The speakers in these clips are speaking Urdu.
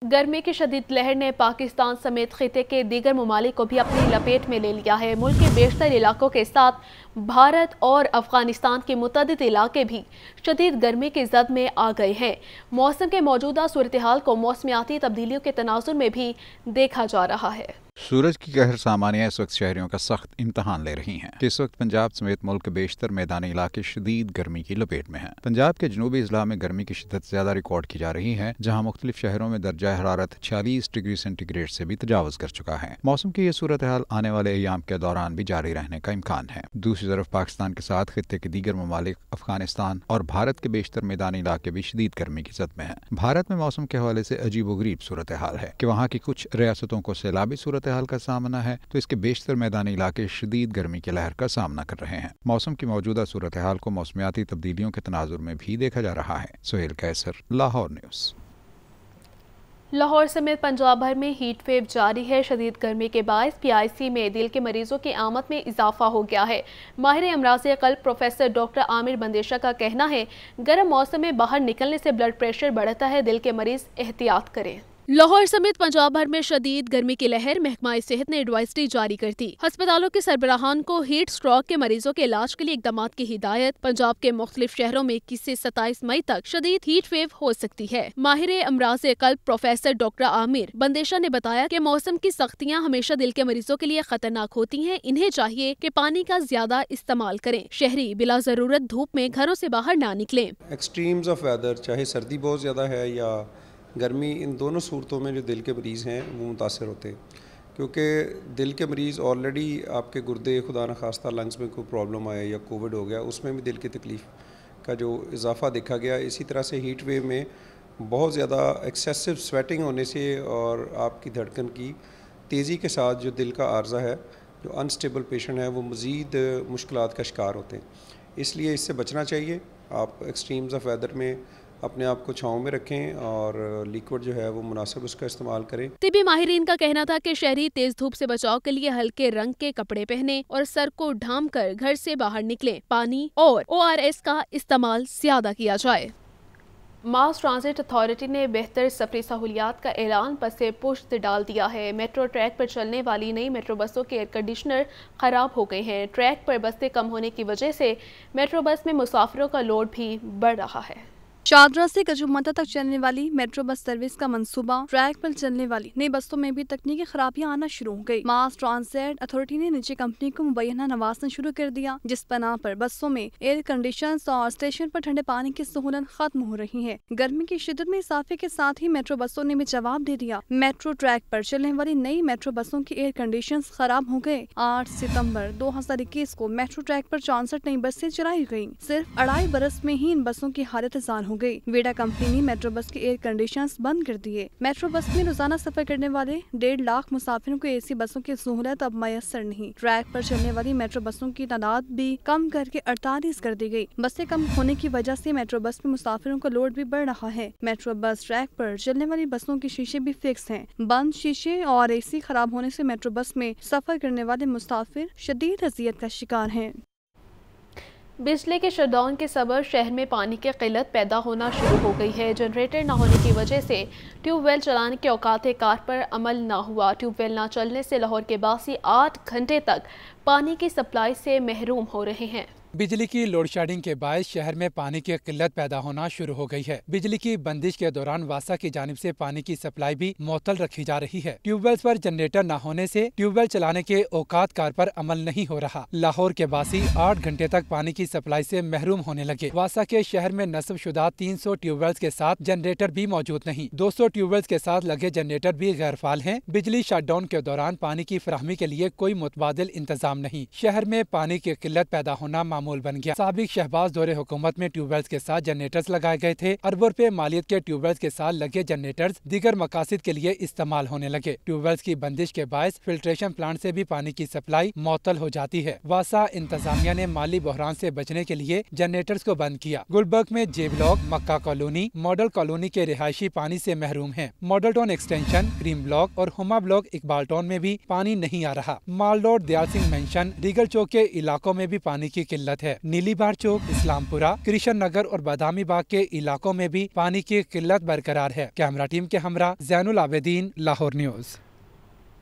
گرمی کی شدید لہر نے پاکستان سمیت خطے کے دیگر ممالک کو بھی اپنی لپیٹ میں لے لیا ہے۔ ملک کے بیشتر علاقوں کے ساتھ بھارت اور افغانستان کے متعدد علاقے بھی شدید گرمی کی زد میں آ گئے ہیں۔ موسم کے موجودہ صورتحال کو موسمیاتی تبدیلیوں کے تناظر میں بھی دیکھا جا رہا ہے۔ سورج کی قہر سامانیہ اس وقت شہریوں کا سخت امتحان لے رہی ہیں کہ اس وقت پنجاب سمیت ملک کے بیشتر میدانی علاقے شدید گرمی کی لپیٹ میں ہیں۔ پنجاب کے جنوبی اضلاع میں گرمی کی شدت زیادہ ریکارڈ کی جا رہی ہے، جہاں مختلف شہروں میں درجہ حرارت 46 ڈگری سینٹی گریڈ سے بھی تجاوز کر چکا ہے۔ موسم کی یہ صورتحال آنے والے ایام کے دوران بھی جاری رہنے کا امکان ہے۔ دوسری طرف پاکستان کے ساتھ خطے کے دیگر ممالک افغانستان اور بھارت کے بیشتر میدانی علاقے بھی شدید گرمی کی زد میں ہیں۔ بھارت میں موسم کے حوالے سے عجیب و غریب صورتحال ہے کہ وہاں کی کچھ ریاستوں کو سیلابی صورتحال کا سامنا ہے تو اس کے بیشتر میدانی علاقے شدید گرمی کی لہر کا سامنا کر رہے ہیں۔ موسم کی موجودہ صورتحال کو موسمیاتی تبدیلیوں کے تناظر میں بھی دیکھا جا رہا ہے۔ سہیل قیصر، لاہور نیوز۔ لاہور سمیت پنجاب بھر میں ہیٹ ویو جاری ہے۔ شدید گرمی کے باعث PIC میں دل کے مریضوں کی آمد میں اضافہ ہو گیا ہے۔ ماہر امراض قلب پروفیسر ڈاکٹر عامر بندیشہ کا کہنا ہے، گرم موسم میں باہر نکلنے سے بلڈ پریشر بڑھتا ہے، دل کے مریض احتیاط کریں۔ لاہور سمیت پنجاب بھر میں شدید گرمی کی لہر، محکمہ صحت نے ایڈوائزری جاری کر دی۔ ہسپتالوں کے سربراہان کو ہیٹ اسٹروک کے مریضوں کے علاج کے لیے اقدامات کی ہدایت۔ پنجاب کے مختلف شہروں میں 21 سے 27 مئی تک شدید ہیٹ ویو ہو سکتی ہے۔ ماہر امراض قلب پروفیسر ڈاکٹر عامر بندیشہ نے بتایا کہ موسم کی سختیاں ہمیشہ دل کے مریضوں کے لیے خطرناک ہوتی ہیں، انہیں چاہیے کہ پانی کا زیادہ استعمال کریں۔ شہری بلا ضرورت دھوپ میں گھروں سے باہر نہ نکلیں۔ ایکسٹریمز آف ویدر، چاہے سردی بہت زیادہ ہے یا گرمی، ان دونوں صورتوں میں جو دل کے مریض ہیں وہ متاثر ہوتے ہیں، کیونکہ دل کے مریض آلریڈی آپ کے گردے خدا نخواستہ لنگز میں کوئی پرابلم آئے یا کووڈ ہو گیا، اس میں بھی دل کی تکلیف کا جو اضافہ دیکھا گیا۔ اسی طرح سے ہیٹ ویو میں بہت زیادہ ایکسیسو سویٹنگ ہونے سے اور آپ کی دھڑکن کی تیزی کے ساتھ جو دل کا عارضہ ہے، جو انسٹیبل پیشنٹ ہے، وہ مزید مشکلات کا شکار ہوتے ہیں۔ اس لیے اس سے بچنا چاہیے۔ آپ ایکسٹریمز آف ویدر میں اپنے آپ کو چھاؤں میں رکھیں اور لیکوڈ جو ہے وہ مناسب اس کا استعمال کریں۔ طبی ماہرین کا کہنا تھا کہ شہری تیز دھوپ سے بچاؤ کے لیے ہلکے رنگ کے کپڑے پہنیں اور سر کو ڈھانپ کر گھر سے باہر نکلیں۔ پانی اور ORS کا استعمال زیادہ کیا جائے۔ ماس ٹرانزٹ اتھارٹی نے بہتر سفری سہولیات کا اعلان پس پشت ڈال دیا ہے۔ میٹرو ٹریک پر چلنے والی نئی میٹرو بسوں کے ایئر کنڈیشنر خراب ہو گئے ہیں۔ ٹریک پر بسیں کم ہونے کی وجہ سے میٹرو بس میں مسافروں کا لوڈ بھی بڑھ رہا ہے۔ شاہدرہ سے کجومتہ تک چلنے والی میٹرو بس سروس کا منصوبہ ٹریک پر چلنے والی نئی بسوں میں بھی تکنیکی خرابیاں آنا شروع ہو گئی۔ ماس ٹرانزٹ اتھارٹی نے نجی کمپنی کو مبینہ نوازنا شروع کر دیا، جس بنا پر بسوں میں ایئر کنڈیشنز اور اسٹیشن پر ٹھنڈے پانی کی سہولت ختم ہو رہی ہے۔ گرمی کی شدت میں اضافے کے ساتھ ہی میٹرو بسوں نے بھی جواب دے دیا۔ میٹرو ٹریک پر چلنے والی نئی میٹرو بسوں کی ایئر کنڈیشنز خراب ہو گئے۔ 8 ستمبر 2021 کو میٹرو ٹریک پر 64 نئی بسیں چلائی گئیں۔ صرف 2.5 برس میں ہی ان بسوں کی حالت زال ہو گئی۔ ویڈا کمپنی نے میٹرو بس کے ایئر کنڈیشنز بند کر دیے۔ میٹرو بس میں روزانہ سفر کرنے والے 1.5 لاکھ مسافروں کو AC بسوں کی سہولت اب میسر نہیں۔ ٹریک پر چلنے والی میٹرو بسوں کی تعداد بھی کم کر کے 48 کر دی گئی۔ بسیں کم ہونے کی وجہ سے میٹرو بس میں مسافروں کا لوڈ بھی بڑھ رہا ہے۔ میٹرو بس ٹریک پر چلنے والی بسوں کے شیشے بھی فکس ہیں۔ بند شیشے اور AC خراب ہونے سے میٹرو بس میں سفر کرنے والے مسافر شدید اذیت کا شکار ہیں۔ بجلی کے شٹ ڈاؤن کے سبب شہر میں پانی کی قلت پیدا ہونا شروع ہو گئی ہے۔ جنریٹر نہ ہونے کی وجہ سے ٹیوب ویل چلانے کے اوقات کار پر عمل نہ ہوا۔ ٹیوب ویل نہ چلنے سے لاہور کے باسی 8 گھنٹے تک پانی کی سپلائی سے محروم ہو رہے ہیں۔ بجلی کی لوڈ شیڈنگ کے باعث شہر میں پانی کی قلت پیدا ہونا شروع ہو گئی ہے۔ بجلی کی بندش کے دوران واسا کی جانب سے پانی کی سپلائی بھی معطل رکھی جا رہی ہے۔ ٹیوب ویلز پر جنریٹر نہ ہونے سے ٹیوب ویل چلانے کے اوقات کار پر عمل نہیں ہو رہا۔ لاہور کے باسی 8 گھنٹے تک پانی کی سپلائی سے محروم ہونے لگے۔ واسا کے شہر میں نصب شدہ 300 ٹیوب ویلز کے ساتھ جنریٹر بھی موجود نہیں۔ 200 ٹیوب ویلز کے ساتھ لگے جنریٹر بھی غیر فعال ہیں۔ بجلی شٹ ڈاؤن کے دوران پانی کی فراہمی کے لیے کوئی متبادل انتظام نہیں۔ شہر میں پانی کی قلت پیدا ہونا معمول بن گیا۔ سابق شہباز دور حکومت میں ٹیوب ویلز کے ساتھ جنریٹرز لگائے گئے تھے۔ اربوں روپے مالیت کے ٹیوب ویلز کے ساتھ لگے جنریٹرز دیگر مقاصد کے لیے استعمال ہونے لگے۔ ٹیوب ویلز کی بندش کے باعث فلٹریشن پلانٹ سے بھی پانی کی سپلائی معطل ہو جاتی ہے۔ واسا انتظامیہ نے مالی بحران سے بچنے کے لیے جنریٹرز کو بند کیا۔ گلبرگ میں جے بلاک، مکہ کالونی، ماڈل کالونی کے رہائشی پانی سے محروم ہیں۔ ماڈل ٹاؤن ایکسٹینشن، کریم بلاک اور ہما بلاک اقبال ٹاؤن میں بھی پانی نہیں آ رہا۔ Mall Road, Dyal Singh mansion, Regal چوک کے علاقوں میں بھی پانی کی قلت ضرورت ہے۔ نیلی بار چوک، اسلام پورہ، کرشن نگر اور بادامی باغ کے علاقوں میں بھی پانی کی قلت برقرار ہے۔ کیمرہ ٹیم کے ہمراہ زین العابدین، لاہور نیوز۔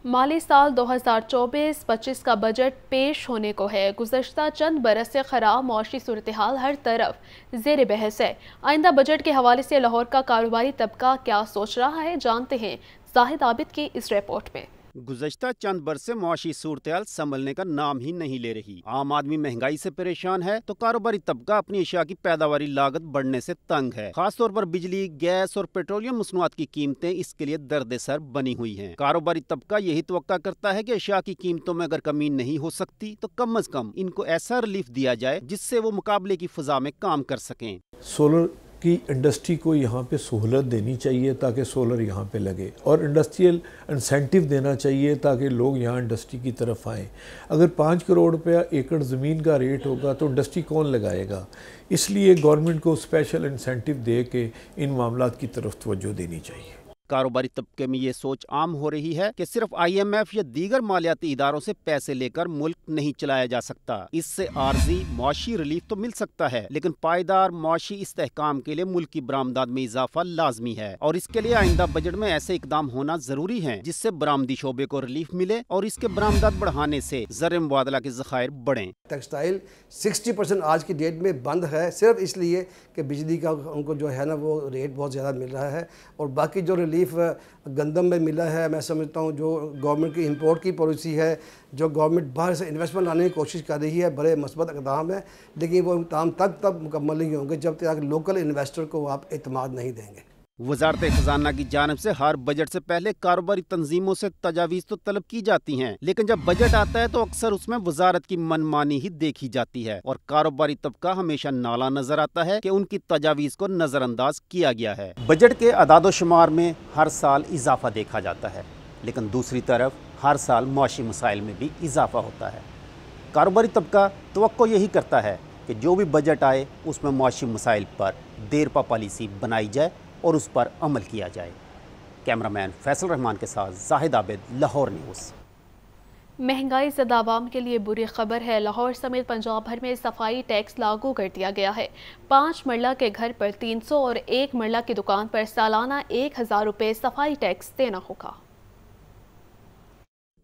مالی سال 2024-25 کا بجٹ پیش ہونے کو ہے۔ گزشتہ چند برس سے خراب معاشی صورتحال ہر طرف زیر بحث ہے۔ آئندہ بجٹ کے حوالے سے لاہور کا کاروباری طبقہ کیا سوچ رہا ہے، جانتے ہیں زاہد عابد کی اس رپورٹ میں۔ گزشتہ چند برس سے معاشی صورتحال سنبھلنے کا نام ہی نہیں لے رہی۔ عام آدمی مہنگائی سے پریشان ہے تو کاروباری طبقہ اپنی اشیاء کی پیداواری لاگت بڑھنے سے تنگ ہے۔ خاص طور پر بجلی، گیس اور پیٹرولیم مصنوعات کی قیمتیں اس کے لیے درد سر بنی ہوئی ہیں۔ کاروباری طبقہ یہی توقع کرتا ہے کہ اشیاء کی قیمتوں میں اگر کمی نہیں ہو سکتی تو کم از کم ان کو ایسا ریلیف دیا جائے جس سے وہ مقابلے کی فضا میں کام کر سکیں۔ سولر کی انڈسٹری کو یہاں پہ سہولت دینی چاہیے تاکہ سولر یہاں پہ لگے، اور انڈسٹریل انسینٹیو دینا چاہیے تاکہ لوگ یہاں انڈسٹری کی طرف آئیں۔ اگر 5 کروڑ روپیہ ایکڑ زمین کا ریٹ ہوگا تو انڈسٹری کون لگائے گا؟ اس لیے گورنمنٹ کو اسپیشل انسینٹیو دے کے ان معاملات کی طرف توجہ دینی چاہیے۔ کاروباری طبقے میں یہ سوچ عام ہو رہی ہے کہ صرف IMF یا دیگر مالیاتی اداروں سے پیسے لے کر ملک نہیں چلایا جا سکتا۔ اس سے عارضی معاشی ریلیف تو مل سکتا ہے، لیکن پائیدار معاشی استحکام کے لیے ملک کی برآمدات میں اضافہ لازمی ہے، اور اس کے لیے آئندہ بجٹ میں ایسے اقدام ہونا ضروری ہیں جس سے برآمدی شعبے کو ریلیف ملے اور اس کے برآمدات بڑھانے سے زر مبادلہ کے ذخائر بڑھیں۔ ٹیکسٹائل 60% آج کی ڈیٹ میں بند ہے، صرف اس لیے کہ بجلی کا ان کو جو ہے نا وہ ریٹ بہت زیادہ مل رہا ہے، اور باقی جو ریلیف گندم میں ملا ہے، میں سمجھتا ہوں جو گورنمنٹ کی امپورٹ کی پالیسی ہے، جو گورنمنٹ باہر سے انویسٹمنٹ لانے کی کوشش کر رہی ہے، بڑے مثبت اقدام ہیں، لیکن وہ اقدام تب مکمل نہیں ہوں گے جب تک لوکل انویسٹر کو آپ اعتماد نہیں دیں گے۔ وزارت خزانہ کی جانب سے ہر بجٹ سے پہلے کاروباری تنظیموں سے تجاویز تو طلب کی جاتی ہیں، لیکن جب بجٹ آتا ہے تو اکثر اس میں وزارت کی منمانی ہی دیکھی جاتی ہے، اور کاروباری طبقہ ہمیشہ نالا نظر آتا ہے کہ ان کی تجاویز کو نظر انداز کیا گیا ہے۔ بجٹ کے اعداد و شمار میں ہر سال اضافہ دیکھا جاتا ہے، لیکن دوسری طرف ہر سال معاشی مسائل میں بھی اضافہ ہوتا ہے۔ کاروباری طبقہ توقع یہی کرتا ہے کہ جو بھی بجٹ آئے اس میں معاشی مسائل پر دیرپا پالیسی بنائی جائے اور اس پر عمل کیا جائے۔ کیمرامین فیصل رحمان کے ساتھ زاہد عابد، لاہور نیوز۔ مہنگائی زدہ عوام کے لیے بری خبر ہے۔ لاہور سمیت پنجاب بھر میں صفائی ٹیکس لاگو کر دیا گیا ہے۔ 5 مرلہ کے گھر پر 300 اور 1 مرلہ کی دکان پر سالانہ 1000 روپے صفائی ٹیکس دینا ہوگا۔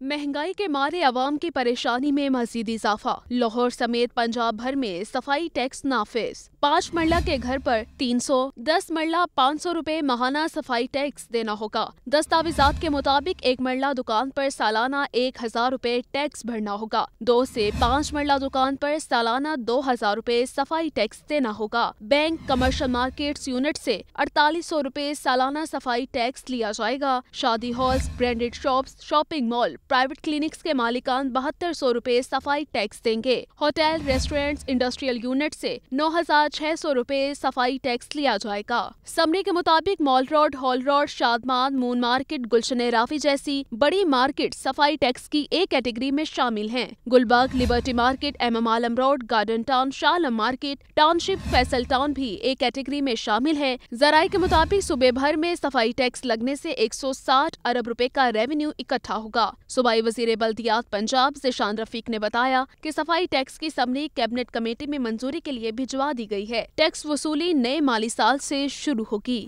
مہنگائی کے مارے عوام کی پریشانی میں مزید اضافہ۔ لاہور سمیت پنجاب بھر میں صفائی ٹیکس نافذ۔ 5 مرلہ کے گھر پر 300، 10 مرلہ 500 روپے ماہانہ صفائی ٹیکس دینا ہوگا۔ دستاویزات کے مطابق 1 مرلہ دکان پر سالانہ 1000 روپے ٹیکس بھرنا ہوگا۔ 2 سے 5 مرلہ دکان پر سالانہ 2000 روپے صفائی ٹیکس دینا ہوگا۔ بینک، کمرشل مارکیٹس یونٹ سے 4800 روپے سالانہ صفائی ٹیکس لیا جائے گا۔ شادی halls, branded shops, shopping mall, private clinics کے مالکان 7200 روپے صفائی ٹیکس دیں گے۔ ہوٹل، ریسٹورینٹس، انڈسٹریل یونٹ سے 9600 روپے صفائی ٹیکس لیا جائے گا۔ سمری کے مطابق مال روڈ، ہال روڈ، شادمان، مون مارکیٹ، گلشن رافی جیسی بڑی مارکیٹ صفائی ٹیکس کی ایک کیٹیگری میں شامل ہیں۔ گلبرگ، لبرٹی مارکیٹ، MM عالم road, garden town, Shah Alam market, town شپ، فیصل ٹاؤن بھی ایک کیٹیگری میں شامل ہے۔ ذرائع کے مطابق صوبے بھر میں صفائی ٹیکس لگنے سے 160 ارب روپے کا ریونیو اکٹھا ہوگا۔ صوبائی وزیر بلدیات پنجاب ذیشان رفیق نے بتایا کہ صفائی ٹیکس کی سمری کیبنٹ کمیٹی میں منظوری کے لیے بھجوا دی گئی ہے۔ ٹیکس وصولی نئے مالی سال سے شروع ہوگی۔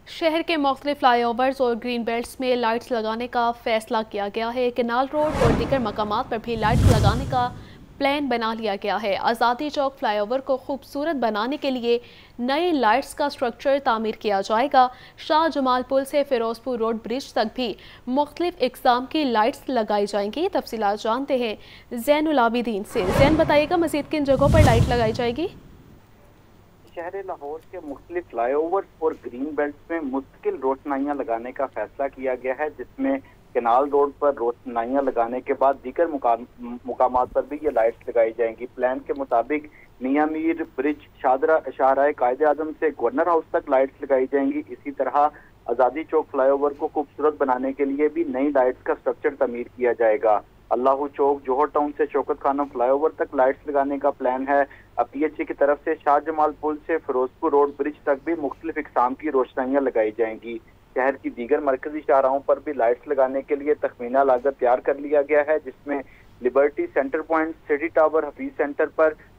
شہر کے مختلف فلائی اوورز اور گرین بیلٹس میں لائٹس لگانے کا فیصلہ کیا گیا ہے۔ کینال روڈ اور دیگر مقامات پر بھی لائٹس لگانے کا پلان بنا لیا گیا ہے۔ آزادی چوک فلائی اوور کو خوبصورت بنانے کے لیے نئے لائٹس کا سٹرکچر تعمیر کیا جائے گا۔ شاہ جمال پل سے فیروز پور روڈ برج تک بھی مختلف اقسام کی لائٹس لگائی جائیں گی۔ تفصیلات جانتے ہیں زین العابدین سے۔ زین، بتائیے گا مزید کن جگہوں پر لائٹ لگائی جائے گی؟ شہر لاہور کے مختلف فلائی اوورز اور گرین بیلٹس میں مستقل روشنائیاں لگانے کا فیصلہ کیا گیا ہے، جس میں کینال روڈ پر روشنائیاں لگانے کے بعد دیگر مقامات پر بھی یہ لائٹس لگائی جائیں گی۔ پلان کے مطابق میاں میر برج، شاہراہ قائد اعظم سے گورنر ہاؤس تک لائٹس لگائی جائیں گی۔ اسی طرح آزادی چوک فلائی اوور کو خوبصورت بنانے کے لیے بھی نئی لائٹس کا سٹرکچر تعمیر کیا جائے گا۔ اللہ چوک، جوہر ٹاؤن سے شوکت خانم فلائی اوور تک لائٹس لگانے کا پلان ہے۔ PHC کی طرف سے شاہ جمال پل سے فیروز پور روڈ برج تک بھی مختلف اقسام کی روشنائیاں لگائی جائیں گی۔ شہر کی دیگر مرکزی شاہراہوں پر بھی لائٹس لگانے کے لیے تخمینہ لاگت تیار کر لیا گیا ہے، جس میں Liberty, Centre Point, City Tower, Hafeez Centre پر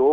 2